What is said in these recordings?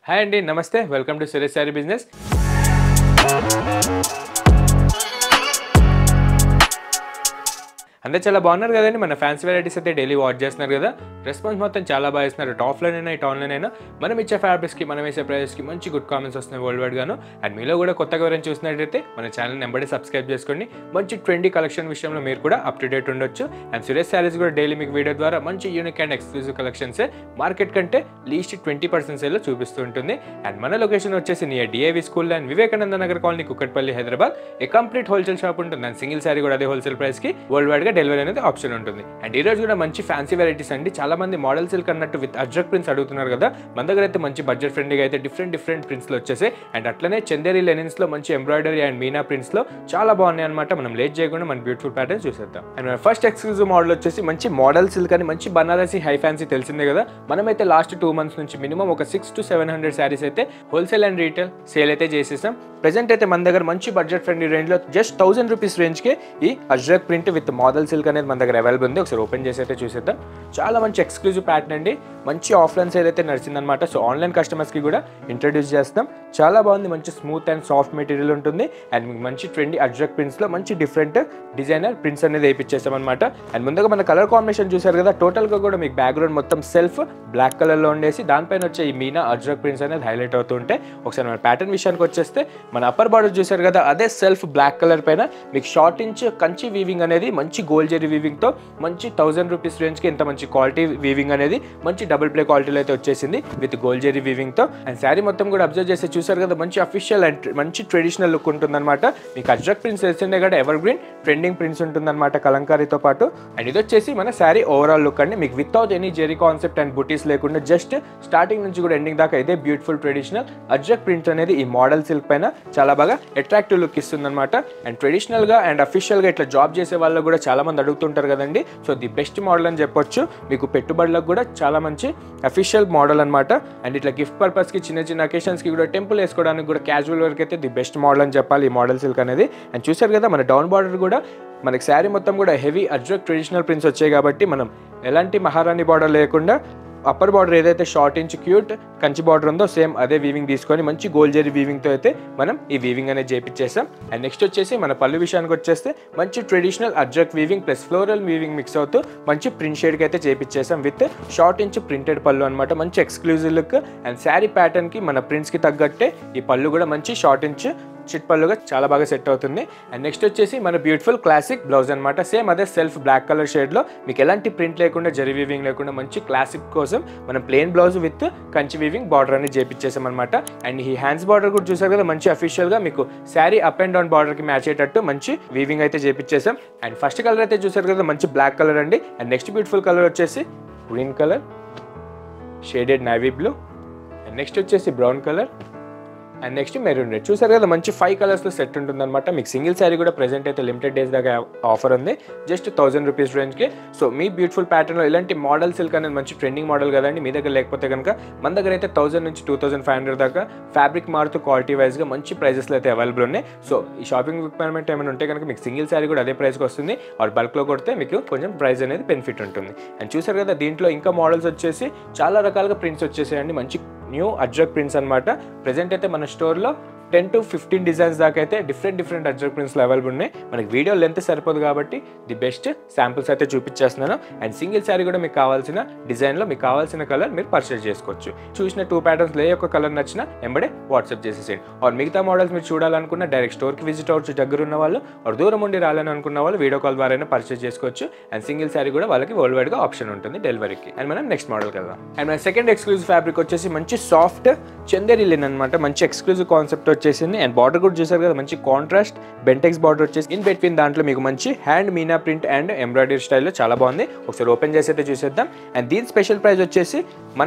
Hi అండి, నమస్తే. Welcome to Suresh sari business. అందరూ చాలా బాగున్నారు కదండి. మన ఫ్యాన్సీ వెరైటీస్ అయితే డైలీ వాచ్ చేస్తున్నారు కదా. రెస్పాన్స్ మొత్తం చాలా బాగా ఇస్తున్నారు. అటు ఆఫ్లైన్ అయినా ఇటు ఆన్లైన్ అయినా మనం ఇచ్చే ఫ్యాబ్రిక్స్కి మనం వేసే ప్రైజెస్కి మంచి గుడ్ కామెంట్స్ వస్తున్నాయి వరల్డ్ వైడ్ గాను. అండ్ మీలో కూడా కొత్తగా ఎవరైనా చూసినట్టయితే మన ఛానల్ నెంబర్ సబ్స్క్రైబ్ చేసుకోండి. మంచి ట్రెండీ కలెక్షన్ విషయంలో మీరు కూడా అప్ టు డేట్ ఉండొచ్చు. అండ్ సురేష్ శారీస్ కూడా డైలీ మీకు వీడియో ద్వారా మంచి unique and exclusive collections market కంటే లీస్ట్ 20% సేల్లో చూపిస్తూ ఉంటుంది. అండ్ మన లొకేషన్ వచ్చేసి near DIV school and Vivekananda Nagar colony, Kukatpally, Hyderabad. A complete wholesale shop ఉంటుంది. అండ్ సింగిల్ శారీ కూడా అదే హోల్సేల్ ప్రైస్కి వరల్డ్ వైడ్గా డెలివరీ అనేది ఆప్షన్ ఉంటుంది. అండ్ ఈ రోజు కూడా మంచి ఫ్యాన్సీ వెరైటీస్ అండి. చాలా మంది మోడల్ సిల్క్ అన్నట్టు విత్ అజ్రక్ ప్రింట్స్ అడుగుతున్నారు కదా. మన దగ్గర అయితే మంచి బడ్జెట్ ఫ్రెండ్లీగా అయితే డిఫరెంట్ ప్రింట్స్ లో వచ్చేసాయి. అండ్ అట్లనే చందేరి లెనిన్స్ లో మంచి ఎంబ్రాయిడరీ అండ్ మీనా ప్రింట్స్ లో చాలా బాగున్నాయి అనమాట. మనం లేట్ చేయకుండా మన బ్యూటిఫుల్ ప్యాటర్న్స్ చూసేద్దాం. అండ్ మన ఫస్ట్ ఎక్స్క్లూజివ్ మోడల్ వచ్చేసి మంచి మోడల్ సిల్క్ అని మంచి బనారసి హై ఫ్యాన్సీ తెలిసిందే కదా. మనమైతే లాస్ట్ 2 months నుంచి మినిమం ఒక 600 to 700 శారీస్ అయితే హోల్సేల్ అండ్ రీటైల్ సేల్ అయితే చేసేసాం. ప్రెజెంట్ అయితే మన దగ్గర మంచి బడ్జెట్ ఫ్రెండ్లీ రేంజ్ లో జస్ట్ 1000 రూపీస్ రేంజ్ కి ఈ Ajrakh print with modal silk అనేది మన దగ్గర అవైలబుల్ ఉంది. ఒకసారి ఓపెన్ చేసి అయితే చూసేద్దాం. చాలా మంచి ఎక్స్క్లూజివ్ ప్యాటర్న్ అండి. మంచి ఆఫ్లైన్ సేల్ అయితే నడిచిందనమాట. సో ఆన్లైన్ కస్టమర్స్కి కూడా ఇంట్రడ్యూస్ చేస్తాం. చాలా బాగుంది. మంచి స్మూత్ అండ్ సాఫ్ట్ మెటీరియల్ ఉంటుంది. అండ్ మీకు మంచి ట్రెండీ అజ్రక్ ప్రింట్స్లో మంచి డిఫరెంట్ డిజైనర్ ప్రింట్స్ అనేది వేయించేస్తాం అనమాట. అండ్ ముందుగా మన కలర్ కాంబినేషన్ చూసారు కదా. టోటల్గా కూడా మీకు బ్యాక్గ్రౌండ్ మొత్తం సెల్ఫ్ బ్లాక్ కలర్లో ఉండేసి దానిపైన వచ్చే ఈ మీనా అజ్రక్ ప్రింట్స్ అనేది హైలైట్ అవుతూ ఉంటాయి. ఒకసారి మన ప్యాటర్న్ విషయానికి వచ్చేస్తే మన అప్పర్ బార్డర్ చూసారు కదా, అదే సెల్ఫ్ బ్లాక్ కలర్ పైన మీకు షార్ట్ ఇంచ్ కంచి వీవింగ్ అనేది మంచి గోల్డ్ జెరీ వీవింగ్తో మంచి 1000 రూపీస్ రేంజ్కి ఇంత మంచి క్వాలిటీ వీవింగ్ అనేది మంచి డబుల్ ప్లే క్వాలిటీలో అయితే వచ్చేసింది విత్ గోల్డ్ జెరీ వీవింగ్తో. అండ్ శారీ మొత్తం కూడా అబ్జర్వ్ చేసి చూసారు కదా, మంచి అఫీషియల్ అండ్ మంచి ట్రెడిషనల్ లుక్ ఉంటుందన్నమాట. మీకు అజ్రక్ ప్రింట్స్ తెలిసిందే కదా, ఎవర్ గ్రీన్ ట్రెండింగ్ ప్రింట్స్ ఉంటుందన్నమాట కలంకారీతో పాటు. అండ్ ఇది వచ్చేసి మన శారీ ఓవరాల్ లుక్ అండి. మీకు without any zari concept and butis లేకుండా జస్ట్ స్టార్టింగ్ నుంచి కూడా ఎండింగ్ దాకా ఇదే బ్యూటిఫుల్ ట్రెడిషనల్ అజ్రక్ ప్రింట్స్ అనేది ఈ మోడల్ సిల్క్ పైన చాలా బాగా అట్రాక్టివ్ లుక్ ఇస్తుందన్నమాట. అండ్ ట్రెడిషనల్ గా అండ్ అఫీషియల్ గా ఇట్లా జాబ్ చేసే వాళ్ళు కూడా చాలా మంది అడుగుతుంటారు కదండి. సో ది బెస్ట్ మోడల్ అని చెప్పొచ్చు. మీకు పెట్టుబడులకు కూడా చాలా మంచి అఫీషియల్ మోడల్ అనమాట. అండ్ ఇట్లా గిఫ్ట్ పర్పస్ కి చిన్న అకేషన్స్ కి కూడా టెంపుల్ వేసుకోవడానికి కూడా క్యాజువల్ వరకు అయితే ది బెస్ట్ మోడల్ అని చెప్పాలి ఈ మోడల్ సిల్క్ అనేది. అండ్ చూసారు కదా, మన డౌన్ బార్డర్ కూడా మనకి శారీ మొత్తం కూడా హెవీ అజ్రక్ ట్రెడిషనల్ ప్రింట్స్ వచ్చాయి కాబట్టి మనం ఎలాంటి మహారాణి బార్డర్ లేకుండా అప్పర్ బార్డర్ ఏదైతే short inch cute Kanchi border ఉందో సేమ్ అదే వీవింగ్ తీసుకొని మంచి గోల్డ్ జెరీ వీవింగ్తో అయితే మనం ఈ వీవింగ్ అనేది చేపించేసాం. అండ్ నెక్స్ట్ వచ్చేసి మన పళ్ళు విషయానికి వచ్చేస్తే మంచి traditional Ajrakh weaving plus floral weaving mix అవుతూ మంచి ప్రింట్ షేడ్కి అయితే చేపించేసాం విత్ షార్ట్ ఇంచ్ ప్రింటెడ్ పళ్ళు అనమాట. మంచి ఎక్స్క్లూజివ్ లుక్. అండ్ శారీ ప్యాటర్న్కి మన ప్రింట్స్కి తగ్గట్టే ఈ పళ్ళు కూడా మంచి షార్ట్ ఇంచ్ చిట్ పళ్ళుగా చాలా బాగా సెట్ అవుతుంది. అండ్ నెక్స్ట్ వచ్చేసి మన బ్యూటిఫుల్ క్లాసిక్ బ్లౌజ్ అనమాట. సేమ్ అదే సెల్ఫ్ బ్లాక్ కలర్ షేడ్లో మీకు ఎలాంటి ప్రింట్ లేకుండా జరీ వీవింగ్ లేకుండా మంచి క్లాసిక్ కోసం మనం plain blouse with Kanchi weaving border అనేది చేపించేసాం అనమాట. అండ్ ఈ హ్యాండ్స్ బార్డర్ కూడా చూసారు కదా, మంచి అఫీషియల్గా మీకు శారీ అప్ అండ్ డౌన్ బార్డర్కి మ్యాచ్ అయ్యేటట్టు మంచి వీవింగ్ అయితే చేపించేసాం. అండ్ ఫస్ట్ కలర్ అయితే చూసారు కదా, మంచి బ్లాక్ కలర్ అండి. అండ్ నెక్స్ట్ బ్యూటిఫుల్ కలర్ వచ్చేసి green colour, shaded navy blue. And next వచ్చేసి brown colour. And next maroon red. చూసారు కదా, మంచి 5 కలర్స్లో సెట్ ఉంటుందన్నమాట. మీకు సింగిల్ శారీ కూడా ప్రెజెంట్ అయితే లిమిటెడ్ డేస్ దాకా ఆఫర్ ఉంది, జస్ట్ 1000 రూపీస్ రేంజ్కి. సో మీ బ్యూటిఫుల్ ప్యాటర్న్లో ఇలాంటి మోడల్ సిల్క్ అనేది మంచి ట్రెండింగ్ మోడల్ కదండి. మీ దగ్గర లేకపోతే కనుక మన దగ్గర అయితే 1000 నుంచి 2500 దాకా ఫ్యాబ్రిక్ మారుతూ క్వాలిటీ వైజ్గా మంచి ప్రైజెస్లో అయితే అవైలబుల్ ఉన్నాయి. సో ఈ షాపింగ్ రిక్వైర్మెంట్ ఏమైనా ఉంటే కనుక మీకు సింగిల్ శారీ కూడా అదే ప్రైస్కి వస్తుంది. ఆర్ బల్క్లో కొడితే మీకు కొంచెం ప్రైస్ అనేది బెనిఫిట్ ఉంటుంది. అండ్ చూసారు కదా, దీంట్లో ఇంకా మోడల్స్ వచ్చేసి చాలా రకాలుగా ప్రింట్స్ వచ్చేసాయండి. మంచి న్యూ అజ్రక్ ప్రింట్స్ అనమాట. ప్రెజెంట్ అయితే మన స్టోర్లో 10 to 15 డిజైన్స్ దాకా అయితే డిఫరెంట్ అజ్రక్ ప్రింట్స్లో అవైలబుల్ ఉన్నాయి. మనకి వీడియో లెంత్ సరిపోదు కాబట్టి ది బెస్ట్ శాంపుల్స్ అయితే చూపించేస్తున్నాను. అండ్ సింగిల్ శారీ కూడా మీకు కావాల్సిన డిజైన్లో మీకు కావాల్సిన కలర్ మీరు పర్చేస్ చేసుకోవచ్చు. చూసిన 2 ప్యాటర్న్స్ ఏ ఒక్క కలర్ నచ్చినా ఎంబడే వాట్సాప్ చేసేసేయండి. ఆర్ మిగతా మోడల్స్ మీరు చూడాలనుకున్న డైరెక్ట్ స్టోర్కి విజిట్ అవ్వచ్చు దగ్గర ఉన్న వాళ్ళు. ఆర్ దూరం ఉండి రాలని అనుకున్న వాళ్ళు వీడియో కాల్ ద్వారా పర్చేస్ చేసుకోవచ్చు. అండ్ సింగిల్ శారీ కూడా వాళ్ళకి వరల్డ్ వైడ్గా ఆప్షన్ ఉంటుంది డెలివరీకి. అండ్ మనం నెక్స్ట్ మోడల్కి వెళ్దాం. అండ్ మన సెకండ్ ఎక్స్క్లూజివ్ ఫ్యాబ్రిక్ వచ్చేసి మంచి సాఫ్ట్ చందేరి లిన్ అనమాట. మంచి ఎక్స్క్లూజివ్ కాన్సెప్ట్ వచ్చేసింది. అండ్ బార్డర్ కూడా చూసారు కదా, మంచి కాంట్రాస్ట్ బెంటెక్స్ బార్డర్ వచ్చేసి ఇన్ బిట్వీన్ దాంట్లో మీకు మంచి హ్యాండ్ మీనా ప్రింట్ అండ్ ఎంబ్రాయిడరీ స్టైల్లో చాలా బాగుంది. ఒకసారి ఓపెన్ చేసి అయితే చూసేద్దాం. అండ్ దీని స్పెషల్ ప్రైస్ వచ్చేసి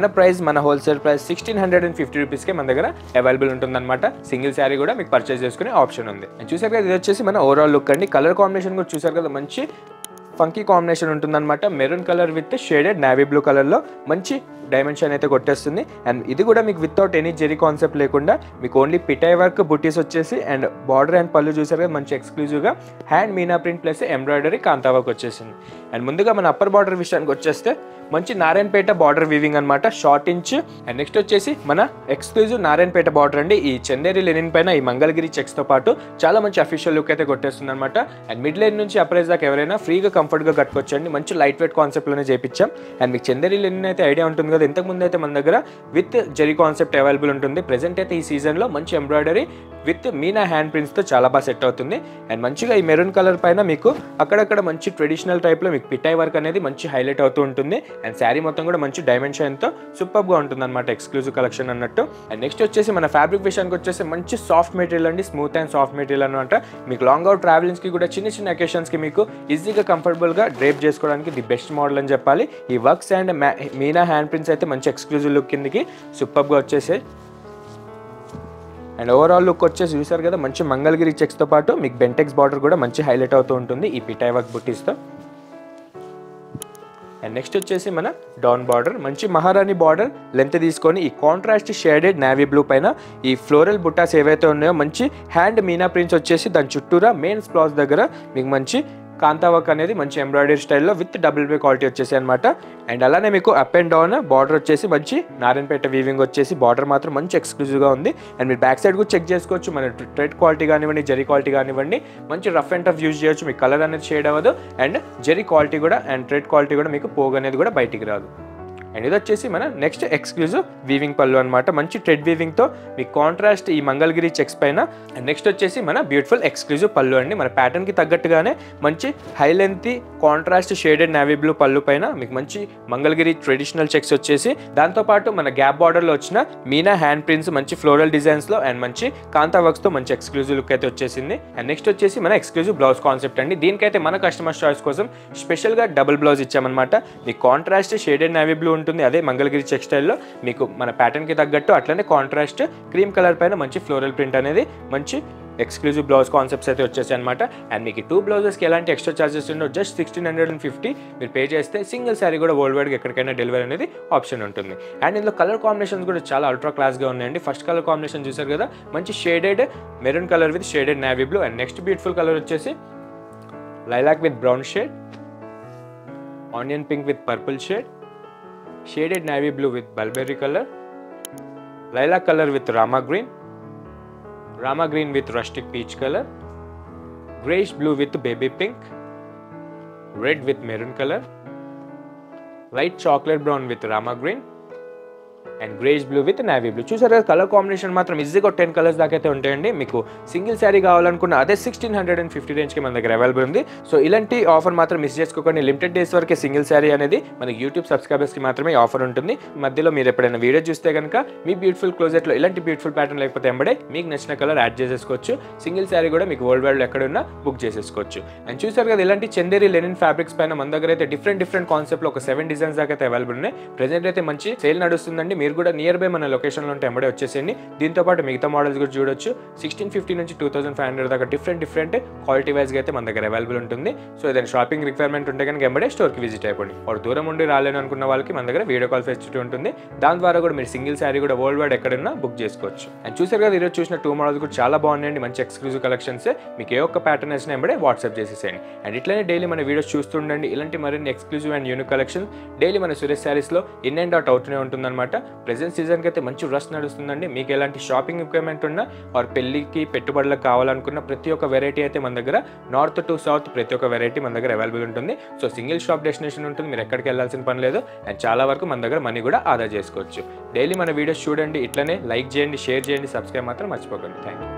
మన హోల్సేల్ ప్రైస్ 1650 రూపీస్కే మన దగ్గర అవైలబుల్ ఉంటుందన్నమాట. సింగిల్ శారీ కూడా మీకు పర్చేస్ చేసుకునే ఆప్షన్ ఉంది. అండ్ చూసారు కదా, ఇది వచ్చేసి మన ఓవరాల్ లుక్ అండి. కలర్ కాంబినేషన్ కూడా చూసారు కదా, మంచి ఫంకీ కాంబినేషన్ ఉంటుందన్నమాట. Maroon colour with shaded navy blue కలర్లో మంచి డైమెన్షన్ అయితే కొట్టేస్తుంది. అండ్ ఇది కూడా మీకు వితౌట్ ఎనీ జెరీ కాన్సెప్ట్ లేకుండా మీకు ఓన్లీ పిటై వర్క్ బుటీస్ వచ్చేసి అండ్ బార్డర్ అండ్ పళ్ళు చూసారు కదా మంచి ఎక్స్క్లూజివ్గా హ్యాండ్ మీనా print plus embroidery kantha work and. అండ్ ముందుగా మన అప్పర్ బార్డర్ విషయానికి వచ్చేస్తే మంచి నారాయణపేట బార్డర్ వీవింగ్ అనమాట, షార్ట్ ఇంచ్. అండ్ నెక్స్ట్ వచ్చేసి మన ఎక్స్క్లూజివ్ నారాయణపేట బార్డర్ అండి. ఈ చందేరి లెనిన్ పైన ఈ మంగళగిరి చెక్స్తో పాటు చాలా మంచి అఫీషియల్ లుక్ అయితే కొట్టేస్తుంది అనమాట. అండ్ మిడ్ లైన్ నుంచి అప్రైజ్ దాకా ఎవరైనా ఫ్రీగా కంఫర్ట్గా కట్టుకోవచ్చండి. మంచి లైట్ వెయిట్ కాన్సెప్ట్లోనే చేయించాం. అండ్ మీకు చందేరి లెనిన్ అయితే ఐడియా ఉంటుంది కదా, ఇంతకుముందు అయితే మన దగ్గర విత్ జెరీ కాన్సెప్ట్ అవైలబుల్ ఉంటుంది. ప్రెజెంట్ అయితే ఈ సీజన్లో మంచి ఎంబ్రాయిడరీ విత్ మీనా హ్యాండ్ ప్రింట్స్తో చాలా బాగా సెట్ అవుతుంది. అండ్ మంచిగా ఈ మెరూన్ కలర్ పైన మీకు అక్కడక్కడ మంచి ట్రెడిషనల్ టైప్లో మీకు పిటై వర్క్ అనేది మంచి హైలైట్ అవుతూ ఉంటుంది. అండ్ శారీ మొత్తం కూడా మంచి డైమెన్షన్తో సూపర్గా ఉంటుంది అనమాట, ఎక్స్క్లూజివ్ కలెక్షన్ అన్నట్టు. అండ్ నెక్స్ట్ వచ్చేసి మన ఫ్యాబ్రిక్ విషయానికి వచ్చేసి మంచి సాఫ్ట్ మెటీరియల్ అండి, స్మూత్ అండ్ సాఫ్ట్ మెటీరియల్ అనమాట. మీకు లాంగ్ అవుట్ ట్రావెలింగ్స్కి కూడా చిన్న చిన్న అకేషన్స్కి మీకు ఈజీగా కంఫర్టబుల్గా డ్రేప్ చేసుకోవడానికి ది బెస్ట్ మోడల్ అని చెప్పాలి. ఈ works and Meena hand prints అయితే మంచి ఎక్స్క్లూజివ్ లుక్ కిందకి సూపర్గా వచ్చేసాయి. అండ్ ఓవరాల్ లుక్ వచ్చేసి చూసారు కదా మంచి మంగళగిరి చెక్స్తో పాటు మీకు బెంటెక్స్ బార్డర్ కూడా మంచి హైలైట్ అవుతూ ఉంటుంది ఈ పిటై వర్క్ బుటీస్తో. అండ్ నెక్స్ట్ వచ్చేసి మన డౌన్ బార్డర్ మంచి మహారాణి బార్డర్ లెంత్ తీసుకొని ఈ కాంట్రాస్ట్ షేడెడ్ నేవీ బ్లూ పైన ఈ ఫ్లోరల్ బుటాస్ ఏవైతే ఉన్నాయో మంచి హ్యాండ్ మీనా ప్రింట్స్ వచ్చేసి దాని చుట్టూరా మెయిన్ స్ప్లాస్ దగ్గర మీకు మంచి కాంతా వర్క్ అనేది మంచి ఎంబ్రాయిడరీ స్టైల్లో విత్ డబుల్ వే క్వాలిటీ వచ్చేసి అనమాట. అండ్ అలానే మీకు అప్ అండ్ డౌన్ బార్డర్ వచ్చేసి మంచి నారాయణపేట వీవింగ్ వచ్చేసి బార్డర్ మాత్రం మంచి ఎక్స్క్లూజివ్గా ఉంది. అండ్ మీరు బ్యాక్ సైడ్ కూడా చెక్ చేసుకోవచ్చు, మన థ్రెడ్ క్వాలిటీ కానివ్వండి జెరీ క్వాలిటీ కానివ్వండి మంచి రఫ్ అండ్ టఫ్ యూజ్ చేయొచ్చు. మీకు కలర్ అనేది షేడ్ అవ్వదు. అండ్ జెరీ క్వాలిటీ కూడా అండ్ థ్రెడ్ క్వాలిటీ కూడా మీకు పోగు అనేది కూడా బయటికి రాదు. అండ్ ఇది వచ్చేసి మన నెక్స్ట్ ఎక్స్క్లూజివ్ వీవింగ్ పళ్ళు అనమాట, మంచి థ్రెడ్ వీవింగ్తో మీ కాంట్రాస్ట్ ఈ మంగళగిరి చెక్స్ పైన. అండ్ నెక్స్ట్ వచ్చేసి మన బ్యూటిఫుల్ ఎక్స్క్లూజివ్ పళ్ళు అండి. మన ప్యాటర్న్కి తగ్గట్టుగానే మంచి high length contrast shaded navy blue పళ్ళు పైన మీకు మంచి మంగళగిరి ట్రెడిషనల్ చెక్స్ వచ్చేసి దాంతోపాటు మన గ్యాప్ బార్డర్లో వచ్చిన మీనా హ్యాండ్ ప్రింట్స్ మంచి ఫ్లోరల్ డిజైన్స్లో అండ్ మంచి కాంతా వర్క్స్తో మంచి ఎక్స్క్లూజివ్ లుక్ అయితే వచ్చేసింది. అండ్ నెక్స్ట్ వచ్చేసి మన ఎక్స్క్లూజివ్ బ్లౌజ్ కాన్సెప్ట్ అండి. దీనికైతే మన కస్టమర్స్ చాయిస్ కోసం స్పెషల్గా డబుల్ బ్లౌజ్ ఇచ్చామన్నమాట. మీ కాంట్రాస్ట్ షేడెడ్ నేవీ బ్లూ ఉంటుంది, అదే మంగళగిరి చెక్ స్టైల్లో మీకు మన ప్యాటర్న్కి తగ్గట్టు అట్లనే కాంట్రాస్ట్ క్రీమ్ కలర్ పైన మంచి ఫ్లోరల్ ప్రింట్ అనేది మంచి ఎక్స్క్లూజివ్ బ్లౌజ్ కాన్సెప్ట్స్ అయితే వచ్చేసాయి అనమాట. అండ్ మీకు 2 బ్లౌజెస్కి ఎలాంటి ఎక్స్ట్రా చార్జెస్ ఉండవు, జస్ట్ 1650 మీరు పే చేస్తే సింగిల్ శారీ కూడా వరల్డ్ వైడ్గా ఎక్కడికైనా డెలివరీ అనేది ఆప్షన్ ఉంటుంది. అండ్ ఇందులో కలర్ కాంబినేషన్స్ కూడా చాలా అల్ట్రా క్లాస్గా ఉన్నాయండి. ఫస్ట్ కలర్ కాంబినేషన్ చూసారు కదా మంచి shaded maroon colour with shaded navy blue. And next beautiful colour వచ్చేసి lilac with brown shade, onion pink with purple shade, shaded navy blue with mulberry color, lilac color with rama green with rustic peach color, grayish blue with baby pink, red with maroon color, light chocolate brown with rama green and greyish blue with navy blue. చూసారు colour combination మాత్రం ఈజీగా 10 colours దాకా అయితే ఉంటాయండి. మీకు single sari కావాలనుకున్న అదే 1650 రేంజ్కి మన దగ్గర అవైలబుల్ ఉంది. సో ఇలాంటి ఆఫర్ మాత్రం మిస్ చేసుకోకండి. లిమిటెడ్ డేస్ వరకే సింగిల్ శారీ అనేది మనకి యూట్యూబ్ సబ్స్క్రైబర్స్కి మాత్రమే ఆఫర్ ఉంటుంది. మధ్యలో మీరు ఎప్పుడైనా వీడియో చూస్తే కనుక మీ బ్యూటిఫుల్ క్లోజెట్లో ఇలాంటి బ్యూటిఫుల్ ప్యాటర్న్ లేకపోతే ఎంబడే మీకు నచ్చిన కలర్ యాడ్ చేసేసుకోవచ్చు. సింగిల్ శారీ కూడా మీకు వరల్డ్ వైడ్లో ఎక్కడున్నా బుక్ చేసేసుకోవచ్చు. అండ్ చూసారు కదా ఇలాంటి చందేరి లెనిన్ ఫ్యాబ్రిక్స్ పైన మన దగ్గర అయితే డిఫరెంట్ కాన్సెప్ట్లో ఒక 7 డిజైన్స్ దాకా అయితే అవైలబుల్ ఉన్నాయి. ప్రెజెంట్ అయితే మంచి సేల్ నడుస్తుందండి. మీరు కూడా నియర్ బై మన లొకేషన్లో ఉంటే ఎంబడే వచ్చేసేయండి. దీంతో పాటు మిగతా మోడల్స్ కూడా చూడొచ్చు. 1650 నుంచి 2500 దాకా డిఫరెంట్ క్వాలిటీ వైజ్గా అయితే మన దగ్గర అవైలబుల్ ఉంటుంది. సో ఏదైనా షాపింగ్ రిక్వైర్మెంట్ ఉంటే కనుక ఎంబడే స్టోర్కి విజిట్ అయిపోండి. వాడు దూరం ఉండి రాలేను అనుకున్న వాళ్ళకి మన దగ్గర వీడియో కాల్ ఫెసిలిటీ ఉంటుంది. దాని ద్వారా కూడా మీరు సింగిల్ శారీ కూడా వరల్డ్ వైడ్ ఎక్కడన్నా బుక్ చేసుకోవచ్చు. అండ్ చూసారు కదా ఈరోజు చూసిన 2 మోడల్స్ కూడా చాలా బాగున్నాయండి. మంచి ఎక్స్క్లూజివ్ కలెక్షన్స్. మీకు ఏ ఒక్క ప్యాటర్న్ వచ్చినా ఎంబడే వాట్సాప్ చేసేసేయండి. అండ్ ఇట్లనే డైలీ మన వీడియోస్ చూస్తుండండి. ఇలాంటి మరిన్ని exclusive and unique collection daily మన సురేష్ శారీస్లో ఇన్ అండ్ అవుట్ అవుతూనే ఉంటుందన్నమాట. ప్రెజెంట్ సీజన్కి అయితే మంచి రష్ నడుస్తుందండి. మీకు ఎలాంటి షాపింగ్ రిక్వైర్మెంట్ ఉన్నా ఆర్ పెళ్లికి పెట్టుబడులకు కావాలనుకున్న ప్రతి ఒక్క వెరైటీ అయితే మన దగ్గర నార్త్ టు సౌత్ ప్రతి ఒక్క వెరైటీ మన దగ్గర అవైలబుల్ ఉంటుంది. సో సింగిల్ షాప్ డెస్టినేషన్ ఉంటుంది. మీరు ఎక్కడికి వెళ్ళాల్సిన పని లేదు. అండ్ చాలా వరకు మన దగ్గర మనీ కూడా ఆదా చేసుకోవచ్చు. డైలీ మన వీడియోస్ చూడండి. ఇట్లనే లైక్ చేయండి, షేర్ చేయండి, సబ్స్క్రైబ్ మాత్రం మర్చిపోకండి. Thank you.